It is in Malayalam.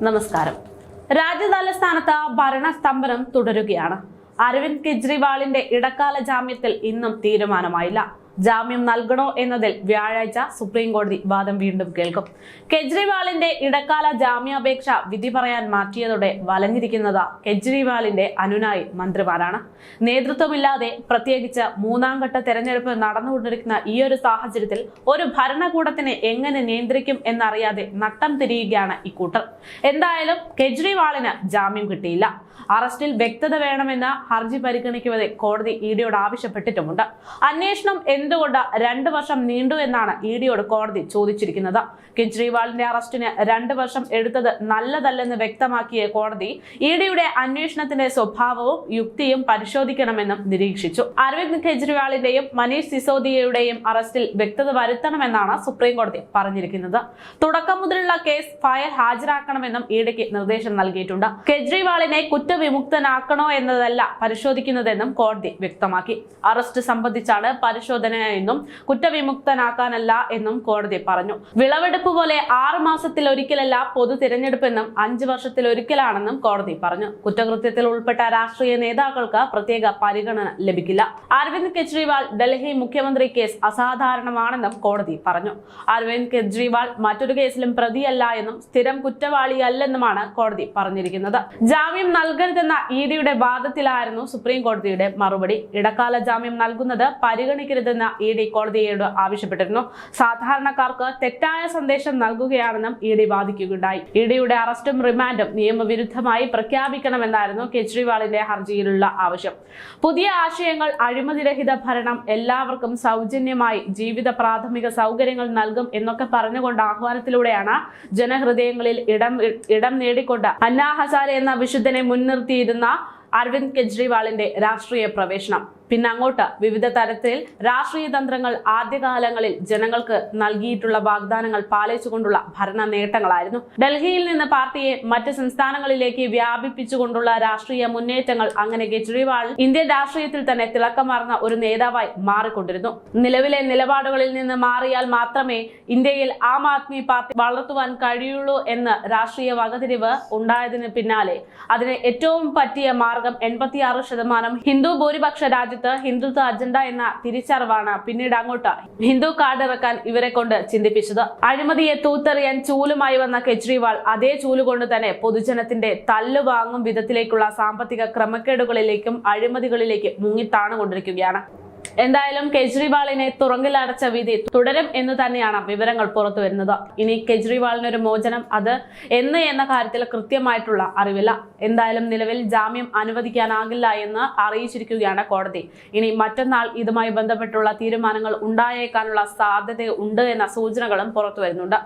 നമസ്കാരം. രാജ്യതലസ്ഥാനത്ത് ഭരണസ്തംഭനം തുടരുകയാണ്. അരവിന്ദ് കെജ്രിവാളിന്റെ ഇടക്കാല ജാമ്യത്തിൽ ഇന്നും തീരുമാനമായില്ല. ജാമ്യം നൽകണോ എന്നതിൽ വ്യാഴാഴ്ച സുപ്രീം കോടതി വാദം വീണ്ടും കേൾക്കും. കെജ്രിവാളിന്റെ ഇടക്കാല ജാമ്യാപേക്ഷ വിധി പറയാൻ മാറ്റിയതോടെ വലഞ്ഞിരിക്കുന്നത് കെജ്രിവാളിന്റെ അനുനായി മന്ത്രിമാരാണ്. നേതൃത്വമില്ലാതെ പ്രത്യേകിച്ച് മൂന്നാം ഘട്ട തെരഞ്ഞെടുപ്പ് നടന്നുകൊണ്ടിരിക്കുന്ന ഈ ഒരു സാഹചര്യത്തിൽ ഒരു ഭരണകൂടത്തിനെ എങ്ങനെ നിയന്ത്രിക്കും എന്നറിയാതെ നട്ടം തിരിയുകയാണ് ഇക്കൂട്ടർ. എന്തായാലും കെജ്രിവാളിന് ജാമ്യം കിട്ടിയില്ല. അറസ്റ്റിൽ വ്യക്തത വേണമെന്ന് ഹർജി പരിഗണിക്കുവാൻ കോടതി ഇഡിയോട് ആവശ്യപ്പെട്ടിട്ടുമുണ്ട്. അന്വേഷണം എന്തുകൊണ്ട് 2 വർഷം നീണ്ടു എന്നാണ് ഇഡിയോട് കോടതി ചോദിച്ചിരിക്കുന്നത്. കെജ്രിവാളിന്റെ അറസ്റ്റിന് 2 വർഷം എടുത്തത് നല്ലതല്ലെന്ന് വ്യക്തമാക്കിയ കോടതി ഇഡിയുടെ അന്വേഷണത്തിന്റെ സ്വഭാവവും യുക്തിയും പരിശോധിക്കണമെന്നും നിരീക്ഷിച്ചു. അരവിന്ദ് കെജ്രിവാളിന്റെയും മനീഷ് സിസോദിയയുടെയും അറസ്റ്റിൽ വ്യക്തത വരുത്തണമെന്നാണ് സുപ്രീം കോടതി പറഞ്ഞിരിക്കുന്നത്. തുടക്കം മുതലുള്ള കേസ് ഫയൽ ഹാജരാക്കണമെന്നും ഇഡിക്ക് നിർദ്ദേശം നൽകിയിട്ടുണ്ട്. കെജ്രിവാളിനെ കുറ്റവിമുക്തനാക്കണോ എന്നതല്ല പരിശോധിക്കുന്നതെന്നും കോടതി വ്യക്തമാക്കി. അറസ്റ്റ് സംബന്ധിച്ചാണ് പരിശോധനയെന്നും കുറ്റവിമുക്തനാക്കാനല്ല എന്നും കോടതി പറഞ്ഞു. വിളവെടുപ്പ് പോലെ 6 മാസത്തിലൊരിക്കലല്ല പൊതു തിരഞ്ഞെടുപ്പെന്നും 5 വർഷത്തിലൊരിക്കലാണെന്നും കോടതി പറഞ്ഞു. കുറ്റകൃത്യത്തിൽ ഉൾപ്പെട്ട രാഷ്ട്രീയ നേതാക്കൾക്ക് പ്രത്യേക പരിഗണന ലഭിക്കില്ല. അരവിന്ദ് കെജ്രിവാൾ ഡൽഹി മുഖ്യമന്ത്രി കേസ് അസാധാരണമാണെന്നും കോടതി പറഞ്ഞു. അരവിന്ദ് കെജ്രിവാൾ മറ്റൊരു കേസിലും പ്രതിയല്ല എന്നും സ്ഥിരം കുറ്റവാളിയല്ലെന്നുമാണ് കോടതി പറഞ്ഞിരിക്കുന്നത്. ജാമ്യം നൽകരുതെന്ന ഇഡിയുടെ വാദത്തിലായിരുന്നു സുപ്രീം കോടതിയുടെ മറുപടി. ഇടക്കാല ജാമ്യം നൽകുന്നത് പരിഗണിക്കരുതെന്ന് ഇഡി കോടതിയോട് ആവശ്യപ്പെട്ടിരുന്നു. സാധാരണക്കാർക്ക് തെറ്റായ സന്ദേശം നൽകുകയാണെന്നും ഇഡി വാദിക്കുകയുണ്ടായി. ഇഡിയുടെ അറസ്റ്റും റിമാൻഡും നിയമവിരുദ്ധമായി പ്രഖ്യാപിക്കണമെന്നായിരുന്നു കെജ്രിവാളിന്റെ ഹർജിയിലുള്ള ആവശ്യം. പുതിയ ആശയങ്ങൾ, അഴിമതിരഹിത ഭരണം, എല്ലാവർക്കും സൗജന്യമായി ജീവിത പ്രാഥമിക സൗകര്യങ്ങൾ നൽകും എന്നൊക്കെ പറഞ്ഞുകൊണ്ട് ആഹ്വാനത്തിലൂടെയാണ് ജനഹൃദയങ്ങളിൽ ഇടം നേടിക്കൊണ്ട് അന്നാ ഹസാരെ എന്ന വിശുദ്ധനെ മുൻനിർത്തിയിരുന്ന അരവിന്ദ് കെജ്രിവാളിന്റെ രാഷ്ട്രീയ പ്രവേശനം. പിന്നെ അങ്ങോട്ട് വിവിധ തരത്തിൽ രാഷ്ട്രീയ തന്ത്രങ്ങൾ ആദ്യകാലങ്ങളിൽ ജനങ്ങൾക്ക് നൽകിയിട്ടുള്ള വാഗ്ദാനങ്ങൾ പാലിച്ചുകൊണ്ടുള്ള ഭരണ നേട്ടങ്ങളായിരുന്നു. ഡൽഹിയിൽ നിന്ന് പാർട്ടിയെ മറ്റ് സംസ്ഥാനങ്ങളിലേക്ക് വ്യാപിപ്പിച്ചുകൊണ്ടുള്ള രാഷ്ട്രീയ മുന്നേറ്റങ്ങൾ. അങ്ങനെ കെജ്രിവാൾ ഇന്ത്യൻ രാഷ്ട്രീയത്തിൽ തന്നെ തിളക്കമാർന്ന ഒരു നേതാവായി മാറിക്കൊണ്ടിരുന്നു. നിലവിലെ നിലപാടുകളിൽ നിന്ന് മാറിയാൽ മാത്രമേ ഇന്ത്യയിൽ ആം ആദ്മി പാർട്ടി വളർത്തുവാൻ കഴിയുള്ളൂ എന്ന് രാഷ്ട്രീയ വകതിരിവ് ഉണ്ടായതിന് പിന്നാലെ അതിന് ഏറ്റവും പറ്റിയ മാർഗം 86% ഹിന്ദു ഭൂരിപക്ഷ രാജ്യത്ത് ഹിന്ദുത്വ അജണ്ട എന്ന തിരിച്ചറിവാണ് പിന്നീട് അങ്ങോട്ട് ഹിന്ദു കാർഡ് ഇറക്കാൻ ഇവരെ കൊണ്ട് ചിന്തിപ്പിച്ചത്. അഴിമതിയെ തൂത്തെറിയാൻ ചൂലുമായി വന്ന കെജ്രിവാൾ അതേ ചൂലുകൊണ്ട് തന്നെ പൊതുജനത്തിന്റെ തല്ല് വാങ്ങും വിധത്തിലേക്കുള്ള സാമ്പത്തിക ക്രമക്കേടുകളിലേക്കും അഴിമതികളിലേക്കും മുങ്ങിത്താണുകൊണ്ടിരിക്കുകയാണ്. എന്തായാലും കെജ്രിവാളിനെ തുറങ്കിലടച്ച വിധി തുടരും എന്ന് തന്നെയാണ് വിവരങ്ങൾ പുറത്തു വരുന്നത്. ഇനി കെജ്രിവാളിനൊരു മോചനം അത് എന്ന് എന്ന കാര്യത്തിൽ കൃത്യമായിട്ടുള്ള അറിവില്ല. എന്തായാലും നിലവിൽ ജാമ്യം അനുവദിക്കാനാകില്ല എന്ന് അറിയിച്ചിരിക്കുകയാണ് കോടതി. ഇനി മറ്റന്നാൾ ഇതുമായി ബന്ധപ്പെട്ടുള്ള തീരുമാനങ്ങൾ ഉണ്ടായേക്കാനുള്ള സാധ്യത ഉണ്ട് എന്ന സൂചനകളും പുറത്തു വരുന്നുണ്ട്.